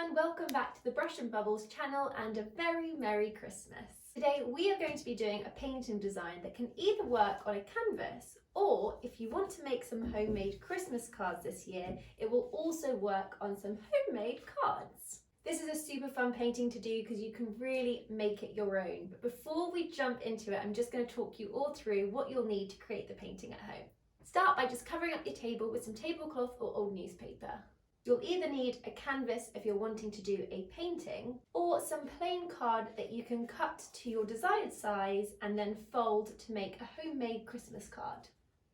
everyone, welcome back to the Brush and Bubbles channel and a very Merry Christmas. Today we are going to be doing a painting design that can either work on a canvas or if you want to make some homemade Christmas cards this year, it will also work on some homemade cards. This is a super fun painting to do because you can really make it your own. But before we jump into it, I'm just going to talk you all through what you'll need to create the painting at home. Start by just covering up your table with some tablecloth or old newspaper. You'll either need a canvas if you're wanting to do a painting, or some plain card that you can cut to your desired size and then fold to make a homemade Christmas card.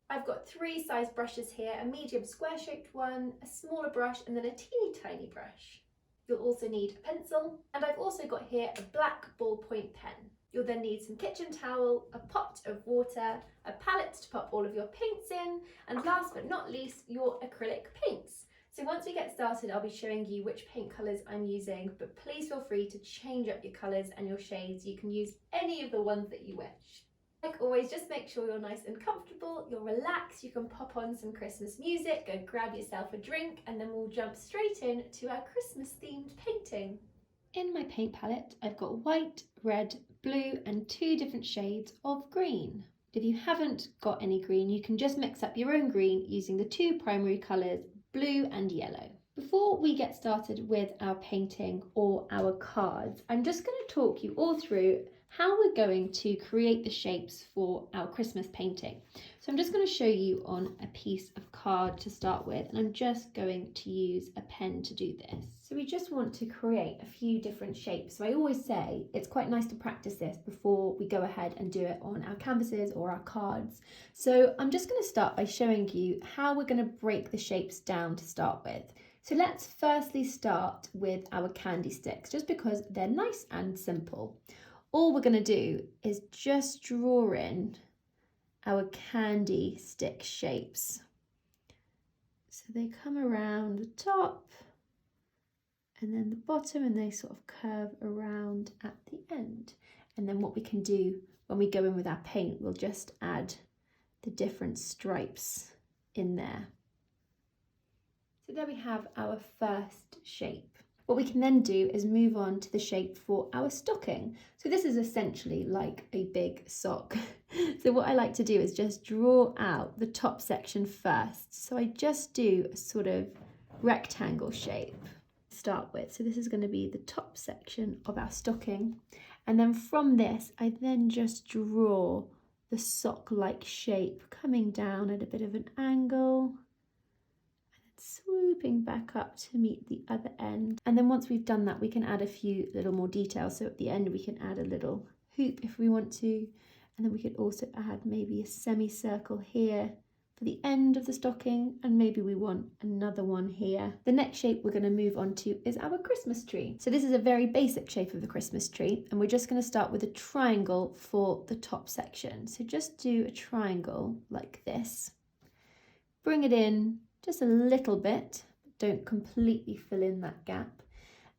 I've got three size brushes here, a medium square shaped one, a smaller brush and then a teeny tiny brush. You'll also need a pencil, and I've also got here a black ballpoint pen. You'll then need some kitchen towel, a pot of water, a palette to pop all of your paints in, and last but not least, your acrylic paints. So once we get started, I'll be showing you which paint colours I'm using, but please feel free to change up your colours and your shades. You can use any of the ones that you wish. Like always, just make sure you're nice and comfortable, you're relaxed, you can pop on some Christmas music, go grab yourself a drink, and then we'll jump straight in to our Christmas themed painting. In my paint palette, I've got white, red, blue, and two different shades of green. If you haven't got any green, you can just mix up your own green using the two primary colours, blue and yellow. Before we get started with our painting or our cards, I'm just going to talk you all through how we're going to create the shapes for our Christmas painting. So I'm just going to show you on a piece of card to start with, and I'm just going to use a pen to do this. So we just want to create a few different shapes. So I always say it's quite nice to practice this before we go ahead and do it on our canvases or our cards. So I'm just going to start by showing you how we're going to break the shapes down to start with. So let's firstly start with our candy sticks, just because they're nice and simple. All we're going to do is just draw in our candy stick shapes. So they come around the top and then the bottom, and they sort of curve around at the end. And then what we can do when we go in with our paint, we'll just add the different stripes in there. So there we have our first shape. What we can then do is move on to the shape for our stocking. So this is essentially like a big sock. So what I like to do is just draw out the top section first. So I just do a sort of rectangle shape to start with. So this is going to be the top section of our stocking. And then from this, I then just draw the sock-like shape coming down at a bit of an angle, swooping back up to meet the other end. And then once we've done that, we can add a few little more details. So at the end, we can add a little hoop if we want to. And then we could also add maybe a semicircle here for the end of the stocking. And maybe we want another one here. The next shape we're going to move on to is our Christmas tree. So this is a very basic shape of the Christmas tree. And we're just going to start with a triangle for the top section. So just do a triangle like this. Bring it in just a little bit, don't completely fill in that gap.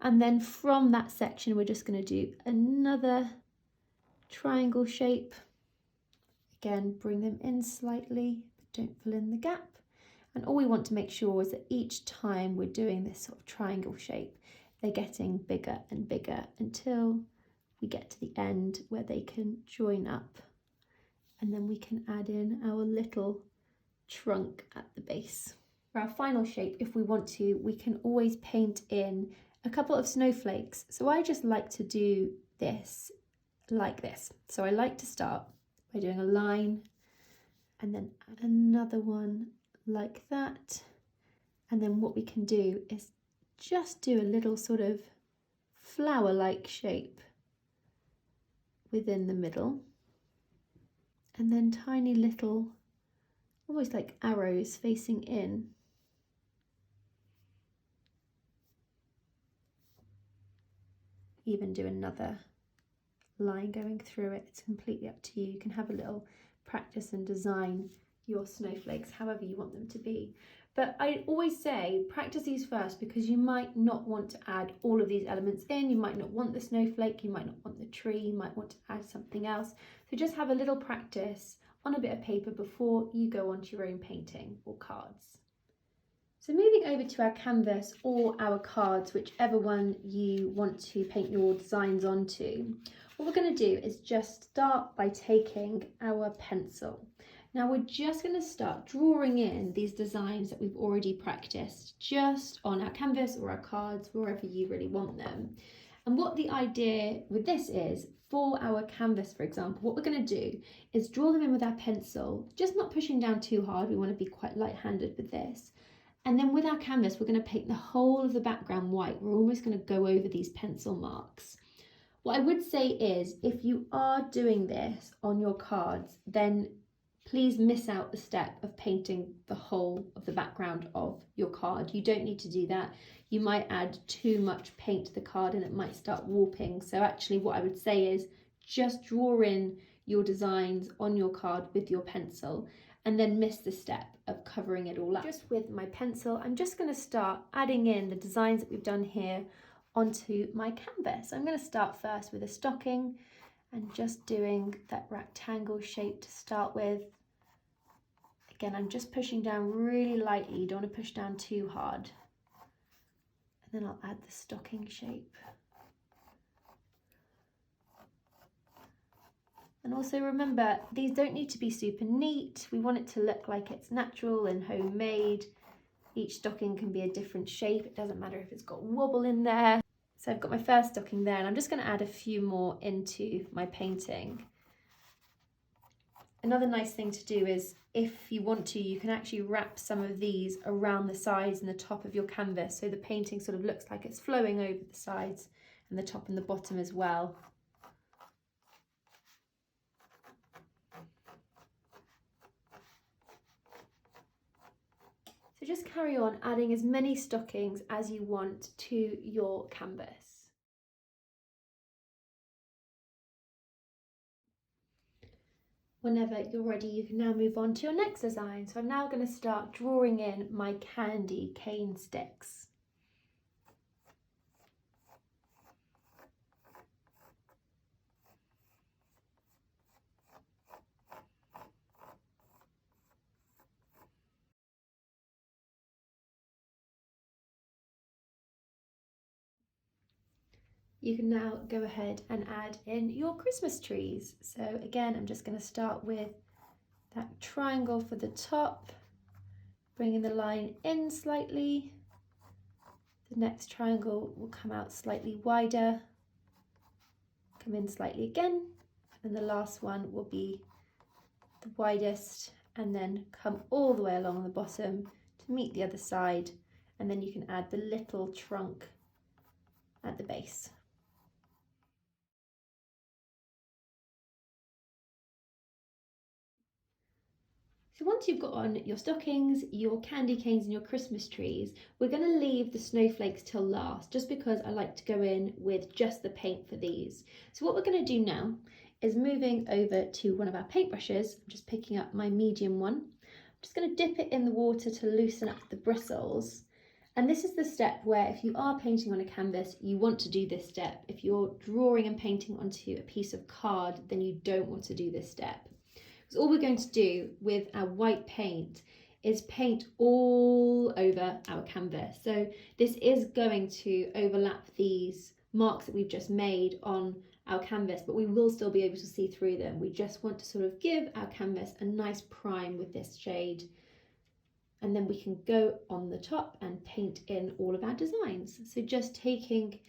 And then from that section, we're just going to do another triangle shape. Again, bring them in slightly, but don't fill in the gap. And all we want to make sure is that each time we're doing this sort of triangle shape, they're getting bigger and bigger until we get to the end where they can join up. And then we can add in our little trunk at the base. For our final shape, if we want to, we can always paint in a couple of snowflakes. So I just like to do this like this. So I like to start by doing a line and then add another one like that. And then what we can do is just do a little sort of flower-like shape within the middle. And then tiny little, almost like arrows facing in. Even do another line going through it. It's completely up to you. You can have a little practice and design your snowflakes however you want them to be. But I always say practice these first because you might not want to add all of these elements in. You might not want the snowflake, you might not want the tree, you might want to add something else. So just have a little practice on a bit of paper before you go onto your own painting or cards. So moving over to our canvas or our cards, whichever one you want to paint your designs onto, what we're going to do is just start by taking our pencil. Now we're just going to start drawing in these designs that we've already practiced just on our canvas or our cards, wherever you really want them. And what the idea with this is, for our canvas, for example, what we're going to do is draw them in with our pencil, just not pushing down too hard. We want to be quite light-handed with this. And then with our canvas, we're going to paint the whole of the background white. We're almost going to go over these pencil marks. What I would say is, if you are doing this on your cards, then please miss out the step of painting the whole of the background of your card. You don't need to do that. You might add too much paint to the card and it might start warping. So actually what I would say is just draw in your designs on your card with your pencil and then miss the step of covering it all up. Just with my pencil, I'm just going to start adding in the designs that we've done here onto my canvas. I'm going to start first with a stocking and just doing that rectangle shape to start with. Again, I'm just pushing down really lightly. You don't want to push down too hard. And then I'll add the stocking shape. And also remember, these don't need to be super neat. We want it to look like it's natural and homemade. Each stocking can be a different shape. It doesn't matter if it's got wobble in there. So I've got my first stocking there, and I'm just going to add a few more into my painting. Another nice thing to do is, if you want to, you can actually wrap some of these around the sides and the top of your canvas, so the painting sort of looks like it's flowing over the sides and the top and the bottom as well. So just carry on adding as many stockings as you want to your canvas. Whenever you're ready, you can now move on to your next design. So I'm now going to start drawing in my candy cane sticks. You can now go ahead and add in your Christmas trees. So again, I'm just going to start with that triangle for the top, bringing the line in slightly. The next triangle will come out slightly wider, come in slightly again, and the last one will be the widest and then come all the way along the bottom to meet the other side, and then you can add the little trunk at the base. So once you've got on your stockings, your candy canes and your Christmas trees, we're going to leave the snowflakes till last, just because I like to go in with just the paint for these. So what we're going to do now is moving over to one of our paintbrushes. I'm just picking up my medium one. I'm just going to dip it in the water to loosen up the bristles. And this is the step where, if you are painting on a canvas, you want to do this step. If you're drawing and painting onto a piece of card, then you don't want to do this step. Because all we're going to do with our white paint is paint all over our canvas. So this is going to overlap these marks that we've just made on our canvas, but we will still be able to see through them. We just want to sort of give our canvas a nice prime with this shade, and then we can go on the top and paint in all of our designs. So just taking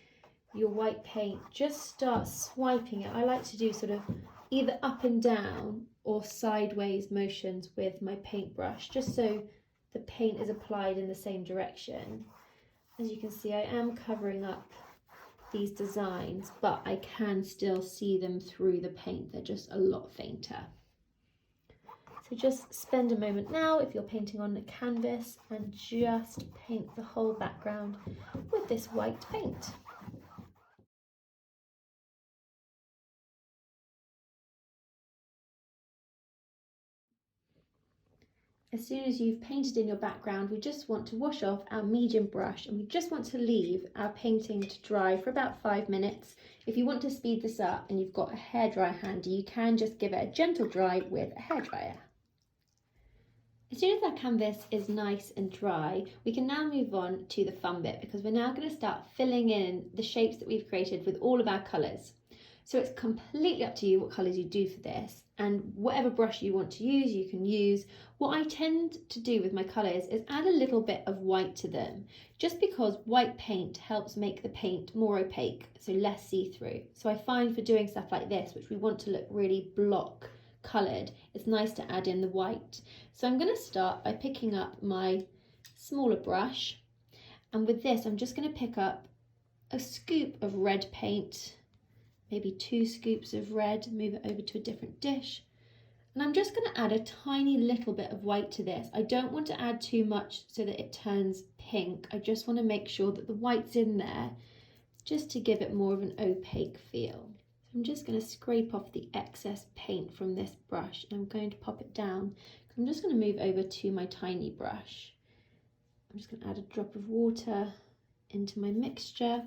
your white paint, just start swiping it. I like to do sort of either up and down or sideways motions with my paintbrush, just so the paint is applied in the same direction. As you can see, I am covering up these designs, but I can still see them through the paint. They're just a lot fainter. So just spend a moment now, if you're painting on a canvas, and just paint the whole background with this white paint. As soon as you've painted in your background, we just want to wash off our medium brush, and we just want to leave our painting to dry for about 5 minutes. If you want to speed this up and you've got a hairdryer handy, you can just give it a gentle dry with a hairdryer. As soon as our canvas is nice and dry, we can now move on to the fun bit, because we're now going to start filling in the shapes that we've created with all of our colours. So it's completely up to you what colours you do for this, and whatever brush you want to use, you can use. What I tend to do with my colours is add a little bit of white to them, just because white paint helps make the paint more opaque, so less see-through. So I find for doing stuff like this, which we want to look really block coloured, it's nice to add in the white. So I'm going to start by picking up my smaller brush, and with this I'm just going to pick up a scoop of red paint, maybe 2 scoops of red, move it over to a different dish, and I'm just going to add a tiny little bit of white to this. I don't want to add too much so that it turns pink. I just want to make sure that the white's in there just to give it more of an opaque feel. So I'm just going to scrape off the excess paint from this brush, and I'm going to pop it down. I'm just going to move over to my tiny brush. I'm just going to add a drop of water into my mixture.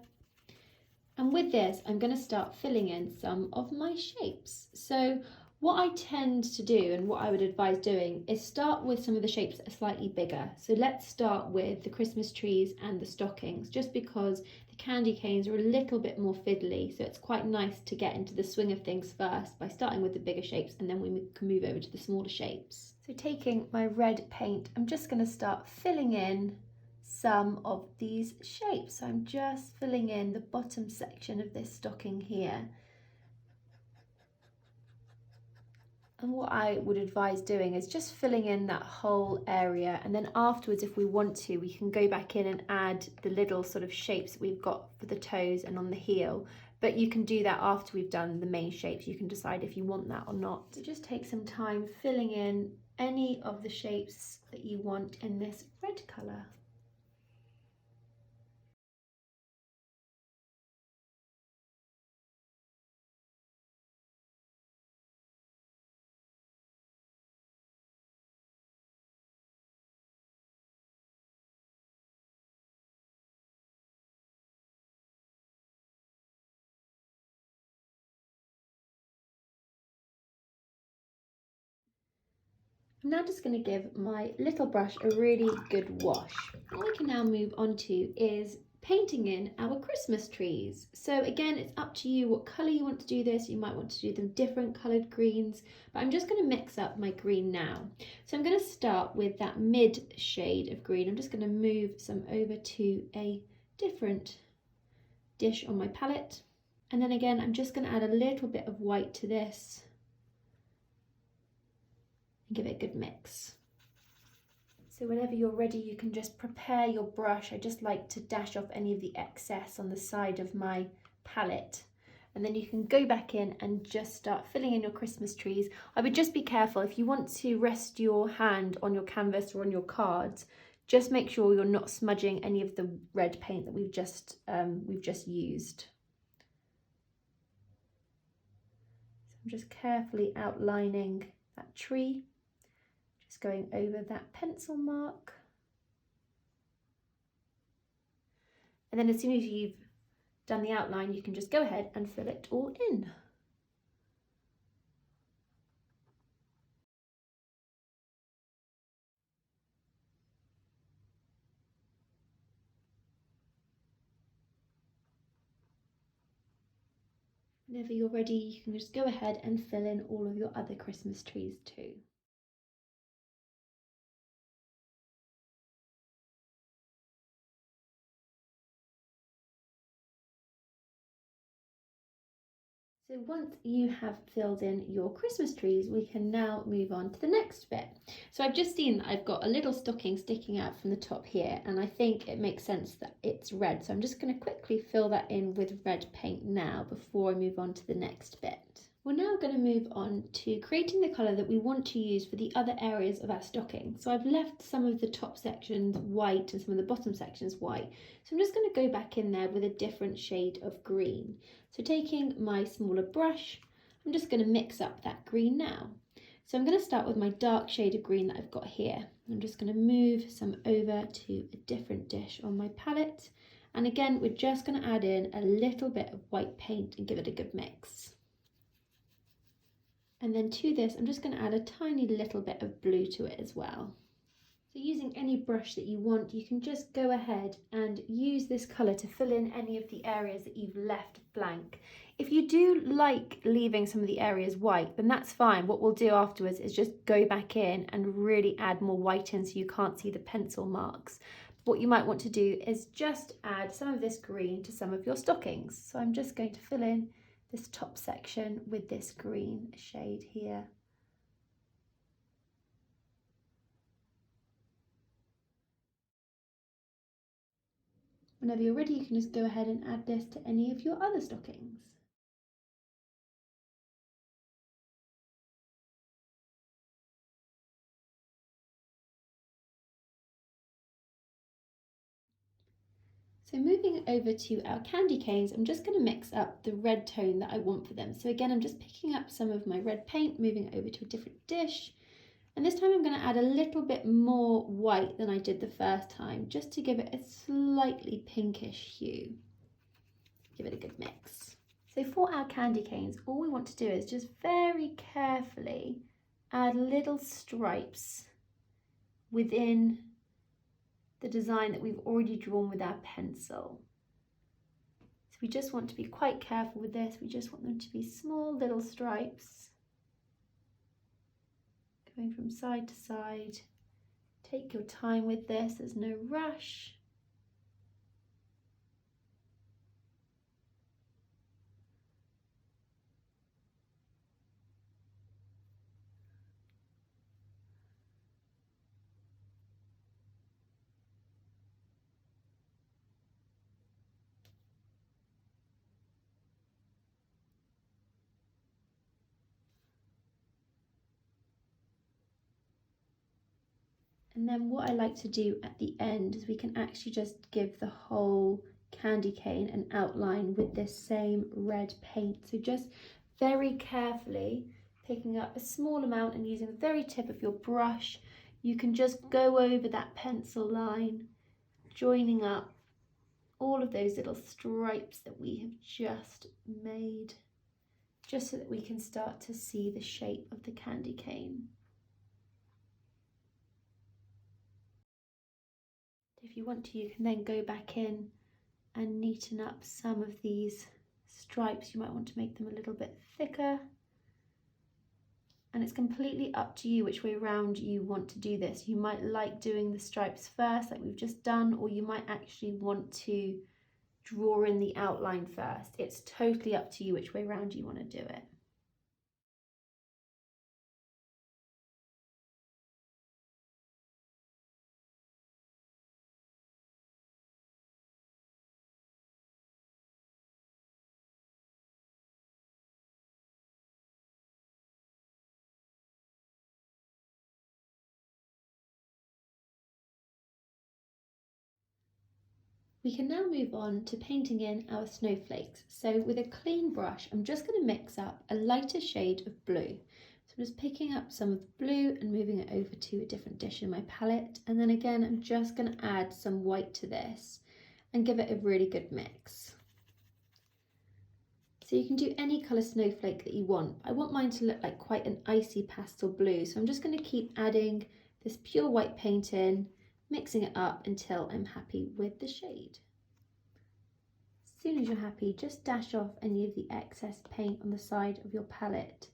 And with this, I'm going to start filling in some of my shapes. So what I tend to do, and what I would advise doing, is start with some of the shapes that are slightly bigger. So let's start with the Christmas trees and the stockings, just because the candy canes are a little bit more fiddly. So it's quite nice to get into the swing of things first by starting with the bigger shapes, and then we can move over to the smaller shapes. So taking my red paint, I'm just going to start filling in some of these shapes. So I'm just filling in the bottom section of this stocking here. And what I would advise doing is just filling in that whole area, and then afterwards, if we want to, we can go back in and add the little sort of shapes that we've got for the toes and on the heel. But you can do that after we've done the main shapes. You can decide if you want that or not. So just take some time filling in any of the shapes that you want in this red colour. I'm now just going to give my little brush a really good wash. What we can now move on to is painting in our Christmas trees. So again, it's up to you what colour you want to do this. You might want to do them different coloured greens, but I'm just going to mix up my green now. So I'm going to start with that mid shade of green. I'm just going to move some over to a different dish on my palette. And then again, I'm just going to add a little bit of white to this. Give it a good mix. So whenever you're ready, you can just prepare your brush. I just like to dash off any of the excess on the side of my palette, and then you can go back in and just start filling in your Christmas trees. I would just be careful if you want to rest your hand on your canvas or on your cards. Just make sure you're not smudging any of the red paint that we've just used. So I'm just carefully outlining that tree. Just going over that pencil mark. And then as soon as you've done the outline, you can just go ahead and fill it all in. Whenever you're ready, you can just go ahead and fill in all of your other Christmas trees too. So once you have filled in your Christmas trees, we can now move on to the next bit. So I've just seen that I've got a little stocking sticking out from the top here, and I think it makes sense that it's red. So I'm just going to quickly fill that in with red paint now before I move on to the next bit. We're now going to move on to creating the colour that we want to use for the other areas of our stocking. So I've left some of the top sections white and some of the bottom sections white. So I'm just going to go back in there with a different shade of green. So taking my smaller brush, I'm just going to mix up that green now. So I'm going to start with my dark shade of green that I've got here. I'm just going to move some over to a different dish on my palette. And again, we're just going to add in a little bit of white paint and give it a good mix. And then to this, I'm just going to add a tiny little bit of blue to it as well. So using any brush that you want, you can just go ahead and use this colour to fill in any of the areas that you've left blank. If you do like leaving some of the areas white, then that's fine. What we'll do afterwards is just go back in and really add more white in so you can't see the pencil marks. What you might want to do is just add some of this green to some of your stockings. So I'm just going to fill in this top section with this green shade here. Whenever you're ready, you can just go ahead and add this to any of your other stockings. So moving over to our candy canes, I'm just going to mix up the red tone that I want for them. So again, I'm just picking up some of my red paint, moving over to a different dish. And this time I'm going to add a little bit more white than I did the first time, just to give it a slightly pinkish hue. Give it a good mix. So for our candy canes, all we want to do is just very carefully add little stripes within the design that we've already drawn with our pencil. So we just want to be quite careful with this. We just want them to be small little stripes going from side to side. Take your time with this, there's no rush. And then what I like to do at the end is we can actually just give the whole candy cane an outline with this same red paint. So just very carefully picking up a small amount and using the very tip of your brush, you can just go over that pencil line, joining up all of those little stripes that we have just made, just so that we can start to see the shape of the candy cane. If you want to, you can then go back in and neaten up some of these stripes. You might want to make them a little bit thicker. And it's completely up to you which way around you want to do this. You might like doing the stripes first, like we've just done, or you might actually want to draw in the outline first. It's totally up to you which way around you want to do it. We can now move on to painting in our snowflakes. So with a clean brush, I'm just going to mix up a lighter shade of blue. So I'm just picking up some of the blue and moving it over to a different dish in my palette. And then again, I'm just going to add some white to this and give it a really good mix. So you can do any colour snowflake that you want. I want mine to look like quite an icy pastel blue. So I'm just going to keep adding this pure white paint in, mixing it up until I'm happy with the shade. As soon as you're happy, just dash off any of the excess paint on the side of your palette.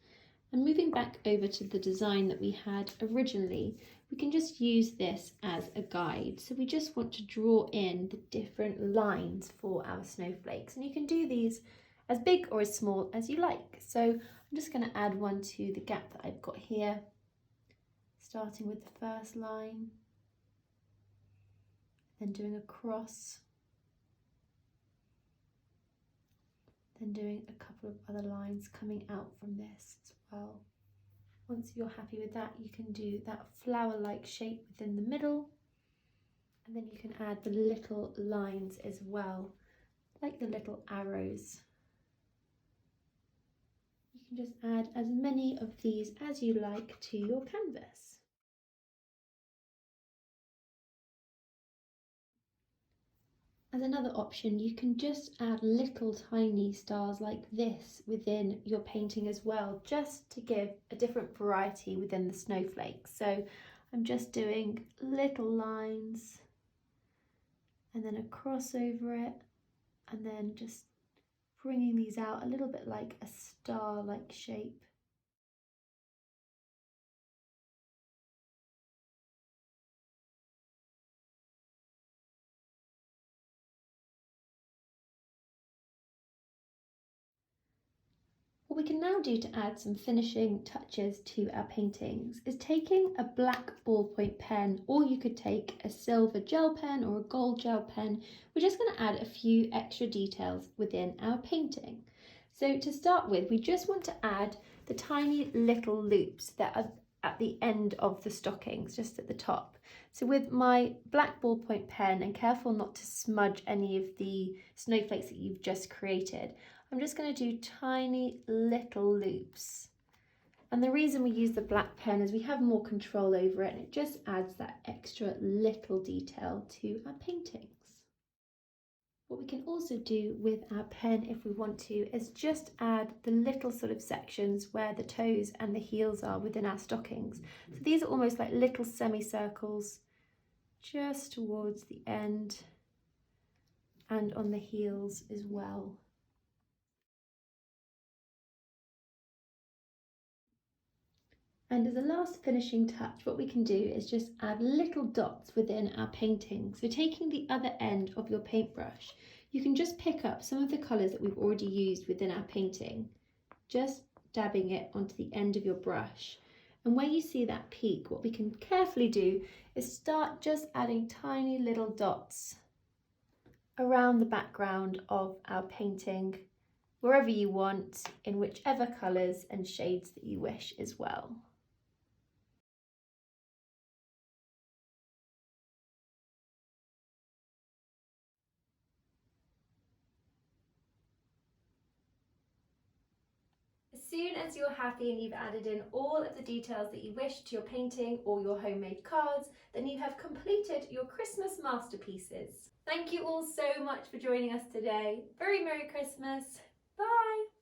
And moving back over to the design that we had originally, we can just use this as a guide. So we just want to draw in the different lines for our snowflakes. And you can do these as big or as small as you like. So I'm just going to add one to the gap that I've got here, starting with the first line, then doing a cross, then doing a couple of other lines coming out from this as well. Once you're happy with that, you can do that flower-like shape within the middle, and then you can add the little lines as well, like the little arrows. You can just add as many of these as you like to your canvas. As another option, you can just add little tiny stars like this within your painting as well, just to give a different variety within the snowflakes. So I'm just doing little lines and then a cross over it, and then just bringing these out a little bit like a star-like shape. What we can now do to add some finishing touches to our paintings is taking a black ballpoint pen, or you could take a silver gel pen or a gold gel pen. We're just going to add a few extra details within our painting. So to start with, we just want to add the tiny little loops that are at the end of the stockings, just at the top. So with my black ballpoint pen, and careful not to smudge any of the snowflakes that you've just created, I'm just going to do tiny little loops. And the reason we use the black pen is we have more control over it, and it just adds that extra little detail to our paintings. What we can also do with our pen, if we want to, is just add the little sort of sections where the toes and the heels are within our stockings. So these are almost like little semicircles just towards the end and on the heels as well. And as a last finishing touch, what we can do is just add little dots within our painting. So taking the other end of your paintbrush, you can just pick up some of the colours that we've already used within our painting, just dabbing it onto the end of your brush. And where you see that peak, what we can carefully do is start just adding tiny little dots around the background of our painting, wherever you want, in whichever colours and shades that you wish as well. As soon as you're happy and you've added in all of the details that you wish to your painting or your homemade cards, then you have completed your Christmas masterpieces. Thank you all so much for joining us today. Very Merry Christmas. Bye.